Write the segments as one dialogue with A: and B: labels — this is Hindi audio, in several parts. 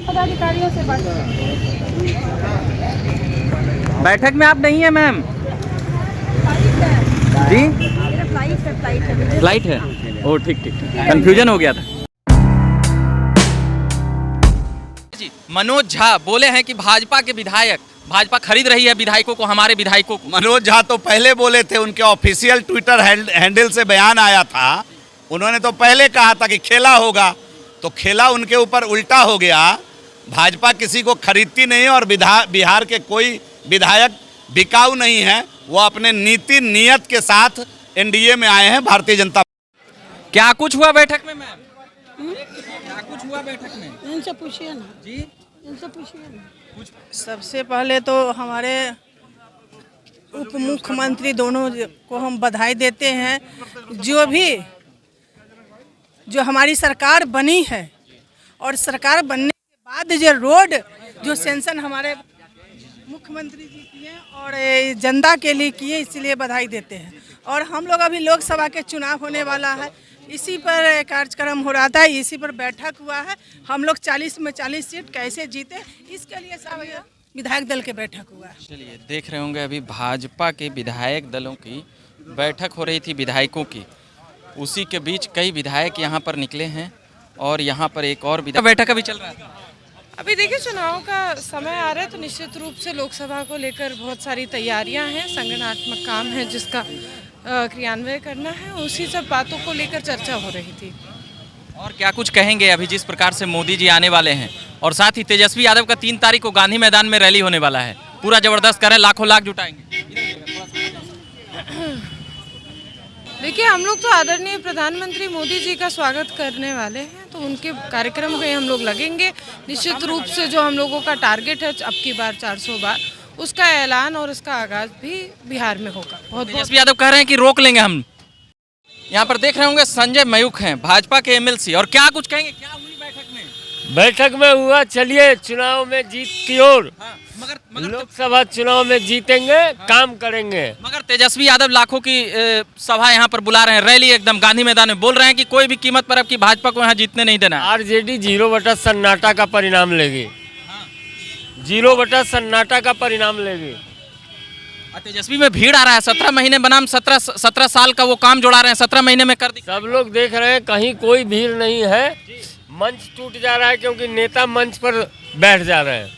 A: पदाधिकारियों से बात।
B: बैठक में आप नहीं है मैम जी? फ्लाइट है। ओ ठीक ठीक, कंफ्यूजन हो गया था जी। मनोज झा बोले हैं कि भाजपा के विधायक, भाजपा खरीद रही है विधायकों को, हमारे विधायकों को।
C: मनोज झा तो पहले बोले थे, उनके ऑफिशियल ट्विटर हैंडल से बयान आया था। उन्होंने तो पहले कहा था कि खेला होगा, तो खेला उनके ऊपर उल्टा हो गया। भाजपा किसी को खरीदती नहीं है और बिहार के कोई विधायक बिकाऊ नहीं है। वो अपने नीति नियत के साथ एनडीए में आए हैं, भारतीय जनता।
B: क्या कुछ हुआ बैठक में मैम? क्या कुछ हुआ बैठक में?
A: इनसे पूछिए ना
B: जी,
A: इनसे पूछिए ना।
D: सबसे पहले तो हमारे उप मुख्यमंत्री दोनों को हम बधाई देते हैं। जो हमारी सरकार बनी है और सरकार बनने के बाद जो रोड जो सेंक्शन हमारे मुख्यमंत्री जी किए और जनता के लिए किए, इसलिए बधाई देते हैं। और हम लोग अभी लोकसभा के चुनाव होने वाला है, इसी पर कार्यक्रम हो रहा था, इसी पर बैठक हुआ है। हम लोग 40 में 40 सीट कैसे जीते, इसके लिए सब विधायक दल के बैठक हुआ है।
B: चलिए देख रहे होंगे अभी भाजपा के विधायक दलों की बैठक हो रही थी, विधायकों की। उसी के बीच कई विधायक यहाँ पर निकले हैं और यहाँ पर एक और विधायक बैठक अभी चल रहा है।
E: अभी देखिए चुनाव का समय आ रहा है, तो निश्चित रूप से लोकसभा को लेकर बहुत सारी तैयारियां हैं, संगठनात्मक काम है जिसका क्रियान्वयन करना है। उसी सब बातों को लेकर चर्चा हो रही थी।
B: और क्या कुछ कहेंगे अभी जिस प्रकार से मोदी जी आने वाले हैं, और साथ ही तेजस्वी यादव का 3 तारीख को गांधी मैदान में रैली होने वाला है, पूरा जबरदस्त कर रहे हैं, लाखों लाख जुटाएंगे।
E: देखिए हम लोग तो आदरणीय प्रधानमंत्री मोदी जी का स्वागत करने वाले हैं, तो उनके कार्यक्रम में हम लोग लगेंगे। निश्चित रूप से जो हम लोगों का टारगेट है अब की बार 400 बार, उसका ऐलान और उसका आगाज भी बिहार में होगा। बहुत
B: तेजस्वी यादव कह रहे हैं कि रोक लेंगे हम। यहाँ पर देख रहे होंगे संजय मयूख हैं, भाजपा के एमएलसी, और क्या कुछ कहेंगे, क्या हुई बैठक में?
F: बैठक में हुआ, चलिए चुनाव में जीत की ओर।
B: हाँ, मगर
F: लोकसभा चुनाव में जीतेंगे, काम करेंगे।
B: मगर तेजस्वी यादव लाखों की सभा यहाँ पर बुला रहे हैं, रैली एकदम गांधी मैदान में, बोल रहे हैं कि कोई भी कीमत पर अब की भाजपा को यहाँ जीतने नहीं देना।
F: आरजेडी 0 सन्नाटा का परिणाम लेगी। 0 सन्नाटा का परिणाम लेगी।
B: तेजस्वी में भीड़ आ रहा है, 17 महीने बनाम 17 साल का वो काम जोड़ा रहे हैं, 17 महीने में कर दी।
F: सब लोग देख रहे हैं, कहीं कोई भीड़ नहीं है। मंच टूट जा रहा है क्योंकि नेता मंच पर बैठ जा रहे हैं।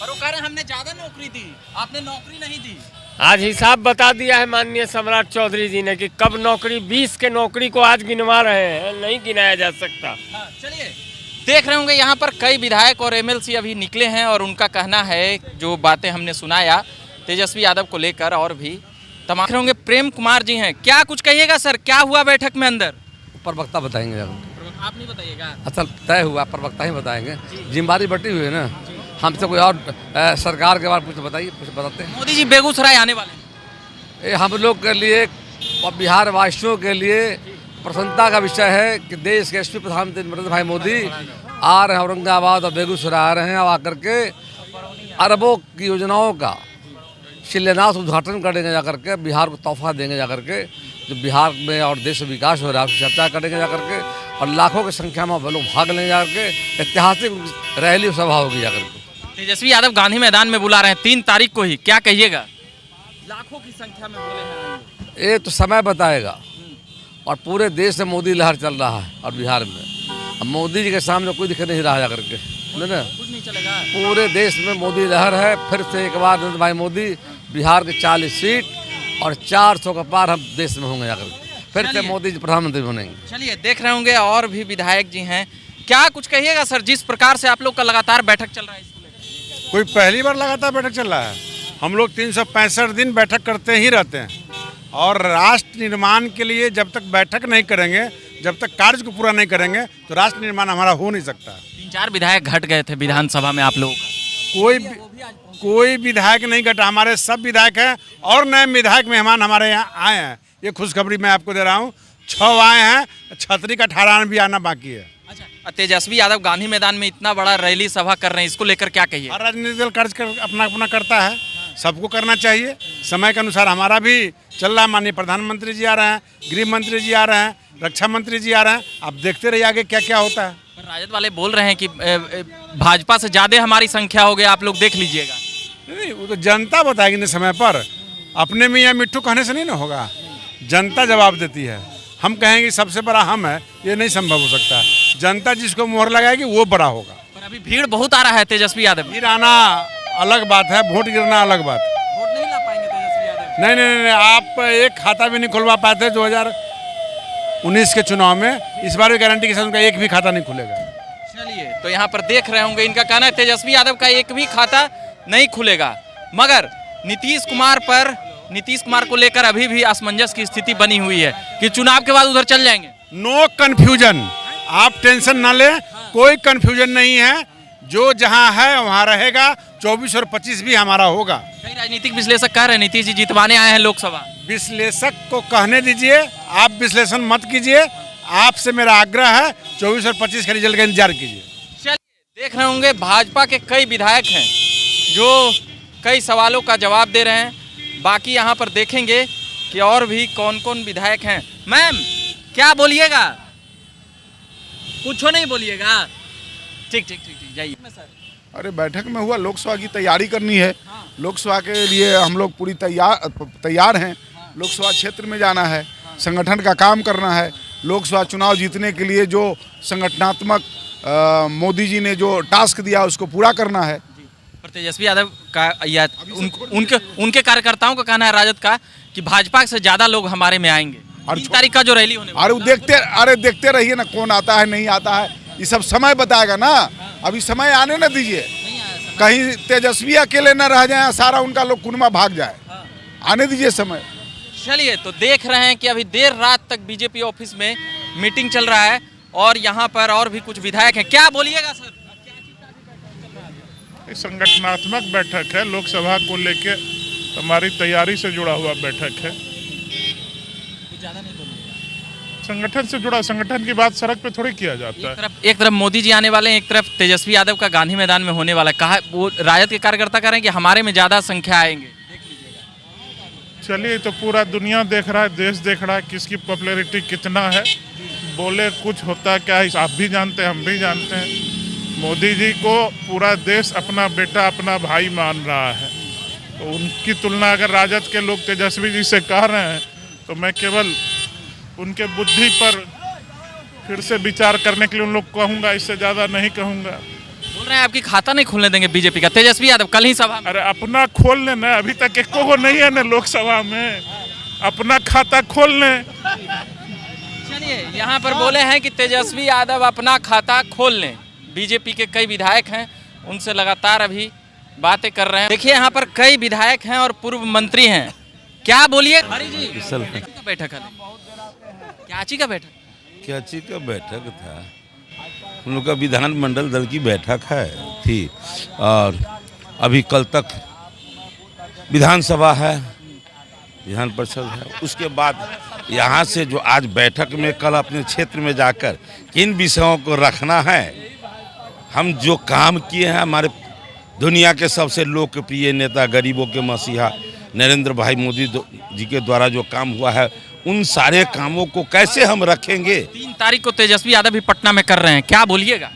B: और वो कह रहे हैं हमने ज्यादा नौकरी दी, आपने नौकरी नहीं दी।
F: आज हिसाब बता दिया है माननीय सम्राट चौधरी जी ने कि कब नौकरी, 20 के नौकरी को आज गिनवा रहे हैं, नहीं गिनाया जा सकता।
B: चलिए देख रहे होंगे यहाँ पर कई विधायक और एमएलसी अभी निकले हैं, और उनका कहना है, जो बातें हमने सुनाया तेजस्वी यादव को लेकर, और भी तमाम होंगे। प्रेम कुमार जी हैं, क्या कुछ कहिएगा सर, क्या हुआ बैठक में अंदर?
G: प्रवक्ता बताएंगे।
B: आप नहीं बताइएगा?
G: असल तय हुआ, प्रवक्ता ही बताएंगे। जिम्मेदारी बटी हुई है ना, हमसे कोई और सरकार के बारे में कुछ बताइए, कुछ बताते हैं।
B: मोदी जी बेगूसराय आने वाले हैं।
G: ये हम लोग के लिए और बिहार वासियों के लिए प्रसन्नता का विषय है कि देश के यशस्वी प्रधानमंत्री नरेंद्र भाई मोदी आ रहे हैं, औरंगाबाद और बेगूसराय आ रहे हैं, और आकर के अरबों की योजनाओं का शिलान्यास उद्घाटन करेंगे, जाकर के बिहार को तोहफा देंगे, जाकर के जो बिहार में और देश में विकास हो रहा है उसकी चर्चा करेंगे जाकर के, और लाखों की संख्या में लोग भाग लेंगे, जाकर के ऐतिहासिक रैली सभा होगी जाकर के।
B: तेजस्वी यादव गांधी मैदान में बुला रहे हैं 3 तारीख को ही, क्या कहिएगा? लाखों की संख्या में बोले हैं।
G: ये तो समय बताएगा, और पूरे देश में मोदी लहर चल रहा है, और बिहार में अब मोदी जी के सामने कोई दिख नहीं रहा जाकर के, ना
B: कुछ नहीं चलेगा।
G: पूरे देश में मोदी लहर है। फिर से एक बार नरेंद्र भाई मोदी बिहार के 40 सीट और 400 का पार हम देश में होंगे, जाकर फिर से मोदी जी प्रधानमंत्री बनेंगे।
B: चलिए देख रहे होंगे और भी विधायक जी हैं, क्या कुछ कहिएगा सर, जिस प्रकार से आप लोग का लगातार बैठक चल रहा है?
H: कोई पहली बार लगातार बैठक चल रहा है। हम लोग 365 दिन बैठक करते ही रहते हैं, और राष्ट्र निर्माण के लिए जब तक बैठक नहीं करेंगे, जब तक कार्य को पूरा नहीं करेंगे, तो राष्ट्र निर्माण हमारा हो नहीं सकता।
B: 3-4 विधायक घट गए थे विधानसभा में आप लोगों का।
H: कोई विधायक नहीं घटा, हमारे सब विधायक हैं, और नए विधायक मेहमान हमारे यहाँ आए हैं। ये खुशखबरी मैं आपको दे रहा हूँ, 6 आए हैं, 36 का 18 भी आना बाकी है।
B: अच्छा, तेजस्वी यादव गांधी मैदान में इतना बड़ा रैली सभा कर रहे हैं, इसको लेकर क्या कहिए?
H: हर राजनीतिक दल कार्य अपना अपना करता है, सबको करना चाहिए। समय के अनुसार हमारा भी चल रहा है। माननीय प्रधानमंत्री जी आ रहे हैं, गृह मंत्री जी आ रहे हैं, रक्षा मंत्री जी आ रहे हैं। आप देखते रहिए आगे क्या क्या होता है।
B: पर राजद वाले बोल रहे हैं कि भाजपा से ज्यादा हमारी संख्या हो गई, आप लोग देख लीजिएगा।
H: नहीं, वो तो जनता बताएगी ना समय पर। अपने में या मिट्टू कहने से नहीं ना होगा, जनता जवाब देती है। हम कहेंगे सबसे बड़ा हम है, ये नहीं संभव हो सकता। जनता जिसको मोहर लगाएगी वो बड़ा होगा।
B: पर अभी भीड़ बहुत आ रहा है तेजस्वी यादव।
H: फिर आना अलग बात है, वोट गिरना अलग बात।
B: वोट नहीं ला पाएंगे तेजस्वी यादव।
H: नहीं नहीं नहीं, आप एक खाता भी नहीं खुलवा पाते 2019 के चुनाव में। इस बार भी गारंटी के साथ उनका एक भी खाता नहीं खुलेगा।
B: चलिए, तो यहाँ पर देख रहे होंगे, इनका कहना है तेजस्वी यादव का एक भी खाता नहीं खुलेगा। मगर नीतीश कुमार को लेकर अभी भी असमंजस की स्थिति बनी हुई है कि चुनाव के बाद उधर चल जाएंगे।
H: नो कन्फ्यूजन, आप टेंशन ना लें, कोई कन्फ्यूजन नहीं है। जो जहां है वहां रहेगा। 24 और 25 भी हमारा होगा।
B: कई राजनीतिक विश्लेषक कह रहे हैं नीतीश जी जितवाने आए हैं लोकसभा।
H: विश्लेषक को कहने दीजिए, आप विश्लेषण मत कीजिए। आपसे मेरा आग्रह है 24 और 25 का रिजल्ट का इंतजार कीजिए।
B: चलिए, देख रहे होंगे भाजपा के कई विधायक हैं जो कई सवालों का जवाब दे रहे हैं। बाकी यहाँ पर देखेंगे कि और भी कौन कौन विधायक हैं। मैम, क्या बोलिएगा? कुछ नहीं बोलिएगा? ठीक, जाइए।
I: अरे बैठक में हुआ, लोकसभा की तैयारी करनी है। लोकसभा के लिए हम लोग पूरी तैयार हैं। लोकसभा क्षेत्र में जाना है, संगठन का काम करना है। लोकसभा चुनाव जीतने के लिए जो संगठनात्मक मोदी जी ने जो टास्क दिया उसको पूरा करना है।
B: पर तेजस्वी यादव का या उनके कार्यकर्ताओं का कहना है, राजद का, कि भाजपा से ज्यादा लोग हमारे में आएंगे। 3 तारीख का जो रैली होने वाली है।
I: अरे देखते रहिए ना, कौन आता है नहीं आता है, ये सब समय बताएगा ना। अभी समय आने ना दीजिए, कहीं तेजस्वी अकेले न रह जाए, सारा उनका लोग कुनमा भाग जाए। आने दीजिए समय।
B: चलिए, तो देख रहे हैं कि अभी देर रात तक बीजेपी ऑफिस में मीटिंग चल रहा है और यहाँ पर और भी कुछ विधायक हैं। क्या बोलिएगा सर?
J: संगठनात्मक बैठक है, लोकसभा को लेके हमारी तैयारी से जुड़ा हुआ बैठक है। संगठन से जुड़ा, संगठन की बात सड़क पे थोड़ी किया जाता है।
B: एक तरफ मोदी जी आने वाले हैं, एक तरफ तेजस्वी यादव का गांधी मैदान में होने वाला है। कहा वो राजद के कार्यकर्ता कह रहे हैं कि हमारे में ज्यादा संख्या आएंगे।
J: चलिए, तो पूरा दुनिया देख रहा है, देश देख रहा है किसकी पॉपुलैरिटी कितना है। बोले कुछ होता क्या है, आप भी जानते हैं, हम भी जानते हैं। मोदी जी को पूरा देश अपना बेटा, अपना भाई मान रहा है। तो उनकी तुलना अगर राजद के लोग तेजस्वी जी से कर रहे हैं तो मैं केवल उनके बुद्धि पर फिर से विचार करने के लिए उन लोग कहूँगा, इससे ज़्यादा नहीं कहूँगा।
B: बोल रहे हैं आपकी खाता नहीं खोलने देंगे बीजेपी का, तेजस्वी यादव कल ही सभा में।
J: अरे अपना खोल लेना, अभी तक एक को नहीं है ना लोकसभा में, अपना खाता खोल लें।
B: चलिए, यहाँ पर बोले हैं कि तेजस्वी यादव अपना खाता खोल लें। बीजेपी के कई विधायक हैं, उनसे लगातार अभी बातें कर रहे हैं। देखिए, यहाँ पर कई विधायक हैं और पूर्व मंत्री हैं। क्या बोलिए हरी जी? बैठक है, क्याची का बैठक?
K: क्याची का बैठक था, उन लोग का विधानमंडल दल की बैठक थी और अभी कल तक विधानसभा है, विधान परिषद है। उसके बाद यहाँ से जो आज बैठक में कल अपने क्षेत्र में जाकर किन विषयों को रखना है, हम जो काम किए हैं, हमारे दुनिया के सबसे लोकप्रिय नेता, गरीबों के मसीहा नरेंद्र भाई मोदी जी के द्वारा जो काम हुआ है, उन सारे कामों को कैसे हम रखेंगे।
B: 3 तारीख को तेजस्वी यादव भी पटना में कर रहे हैं, क्या बोलिएगा?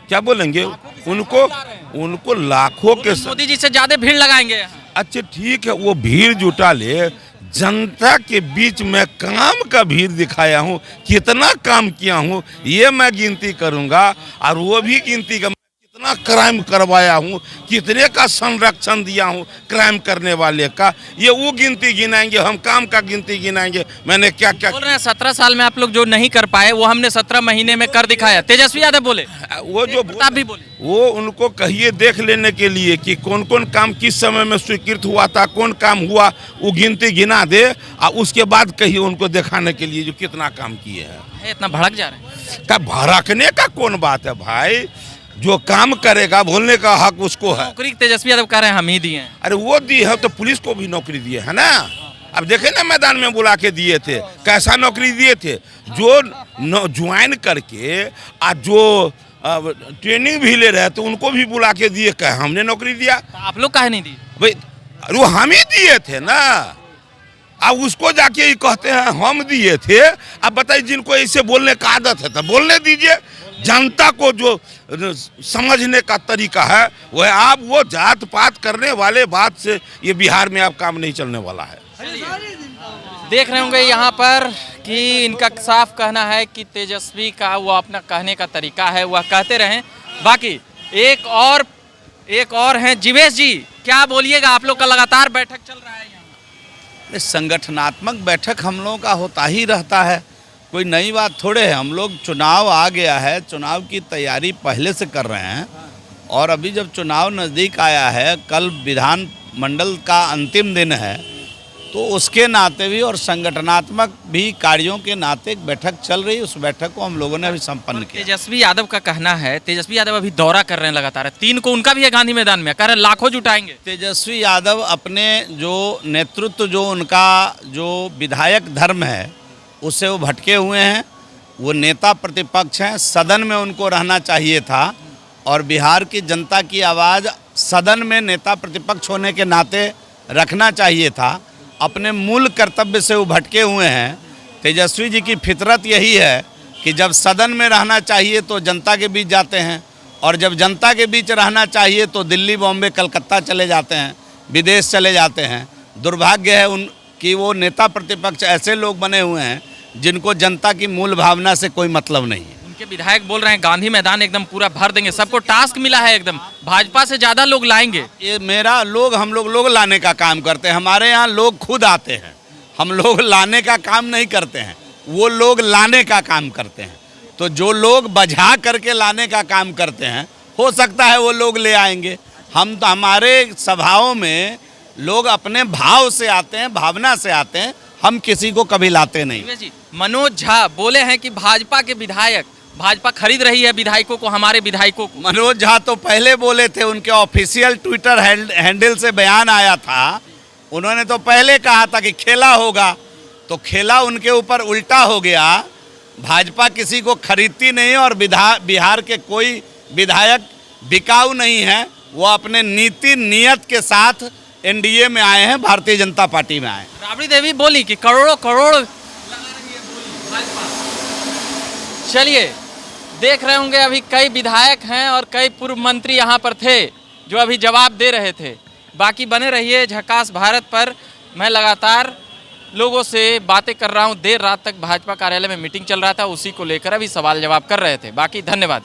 K: क्या बोलेंगे? उनको लाखों के
B: मोदी जी से ज्यादा भीड़ लगाएंगे।
K: अच्छा ठीक है, वो भीड़ जुटा ले। जनता के बीच में काम का भीड़ दिखाया हूँ, कितना काम किया हूँ ये मैं गिनती करूँगा। और वो भी गिनती का कितना क्राइम करवाया हूँ, कितने का संरक्षण दिया हूँ क्राइम करने वाले का, ये वो गिनती गिनाएंगे, हम काम का गिनती गिनाएंगे। मैंने क्या क्या
B: बोल रहे हैं 17 साल में आप लोग जो नहीं कर पाए वो हमने 17 महीने में कर दिखाया। तेजस्वी यादव बोले,
K: वो जो
B: आप भी बोले,
K: वो उनको कहिए देख लेने के लिए कि कौन कौन काम किस समय में स्वीकृत हुआ था, कौन काम हुआ, वो गिनती गिना दे और उसके बाद कहिए उनको दिखाने के लिए जो कितना काम किए हैं।
B: इतना भड़क जा रहे हैं?
K: क्या भड़कने का कौन बात है भाई, जो काम करेगा बोलने का हक उसको है।
B: नौकरी तेजस्वी यादव कह रहे हैं हम ही दिए हैं।
K: अरे वो दी है तो पुलिस को भी नौकरी दिए है ना। अब देखे ना मैदान में बुला के दिए थे, कैसा नौकरी दिए थे। जो ज्वाइन करके आज जो ट्रेनिंग भी ले रहे थे उनको भी बुला के दिए, क्या हमने नौकरी दिया?
B: आप लोग काहे नहीं दिए
K: भाई? अरे वो हम ही दिए थे ना। अब उसको जाके ही कहते हैं हम दिए थे। अब बताइए, जिनको ऐसे बोलने का आदत है तो बोलने दीजिए। जनता को जो समझने का तरीका है वह आप वो जात पात करने वाले बात से ये बिहार में अब काम नहीं चलने वाला है।
B: देख रहे होंगे यहाँ पर कि इनका साफ कहना है कि तेजस्वी का वो अपना कहने का तरीका है, वह कहते रहें। बाकी एक और हैं जीवेश जी, क्या बोलिएगा? आप लोग का लगातार बैठक चल रहा है यहाँ।
C: संगठनात्मक बैठक हम लोगों का होता ही रहता है, कोई नई बात थोड़े है। हम लोग चुनाव आ गया है, चुनाव की तैयारी पहले से कर रहे हैं और अभी जब चुनाव नज़दीक आया है, कल विधान मंडल का अंतिम दिन है, तो उसके नाते भी और संगठनात्मक भी कार्यों के नाते एक बैठक चल रही है। उस बैठक को हम लोगों ने अभी संपन्न किया।
B: तेजस्वी यादव का कहना है, तेजस्वी यादव अभी दौरा कर रहे हैं लगातार, 3 को उनका भी है गांधी मैदान में, कह रहे हैं लाखों जुटाएंगे।
C: तेजस्वी यादव अपने जो नेतृत्व, जो उनका जो विधायक धर्म है, उससे वो भटके हुए हैं। वो नेता प्रतिपक्ष हैं, सदन में उनको रहना चाहिए था और बिहार की जनता की आवाज़ सदन में नेता प्रतिपक्ष होने के नाते रखना चाहिए था। अपने मूल कर्तव्य से वो भटके हुए हैं। तेजस्वी जी की फितरत यही है कि जब सदन में रहना चाहिए तो जनता के बीच जाते हैं और जब जनता के बीच रहना चाहिए तो दिल्ली, बॉम्बे, कलकत्ता चले जाते हैं, विदेश चले जाते हैं। दुर्भाग्य है कि वो नेता प्रतिपक्ष ऐसे लोग बने हुए हैं जिनको जनता की मूल भावना से कोई मतलब नहीं है।
B: उनके विधायक बोल रहे हैं गांधी मैदान एकदम पूरा भर देंगे, सबको टास्क मिला है, एकदम भाजपा से ज़्यादा लोग लाएंगे।
C: ये हम लोग लाने का काम करते हैं। हमारे यहाँ लोग खुद आते हैं, हम लोग लाने का काम नहीं करते हैं, वो लोग लाने का काम करते हैं। तो जो लोग बजा करके लाने का काम करते हैं, हो सकता है वो लोग ले आएंगे। हम तो हमारे सभाओं में लोग अपने भाव से आते हैं, भावना से आते हैं, हम किसी को कभी लाते नहीं।
B: मनोज झा बोले हैं कि भाजपा के विधायक, भाजपा खरीद रही है विधायकों को, हमारे विधायकों को।
C: मनोज झा तो पहले बोले थे, उनके ऑफिशियल ट्विटर हैंडल से बयान आया था। उन्होंने तो पहले कहा था कि खेला होगा, तो खेला उनके ऊपर उल्टा हो गया। भाजपा किसी को खरीदती नहीं और बिहार के कोई विधायक बिकाऊ नहीं है। वो अपने नीति नियत के साथ एनडीए में आए हैं, भारतीय जनता पार्टी में आए।
B: राबड़ी देवी बोली कि करोड़ों करोड़ लगा रही है भाजपा। चलिए देख रहे होंगे अभी कई विधायक हैं और कई पूर्व मंत्री यहाँ पर थे जो अभी जवाब दे रहे थे। बाकी बने रहिए झकास भारत पर। मैं लगातार लोगों से बातें कर रहा हूँ। देर रात तक भाजपा कार्यालय में मीटिंग चल रहा था, उसी को लेकर अभी सवाल जवाब कर रहे थे। बाकी धन्यवाद।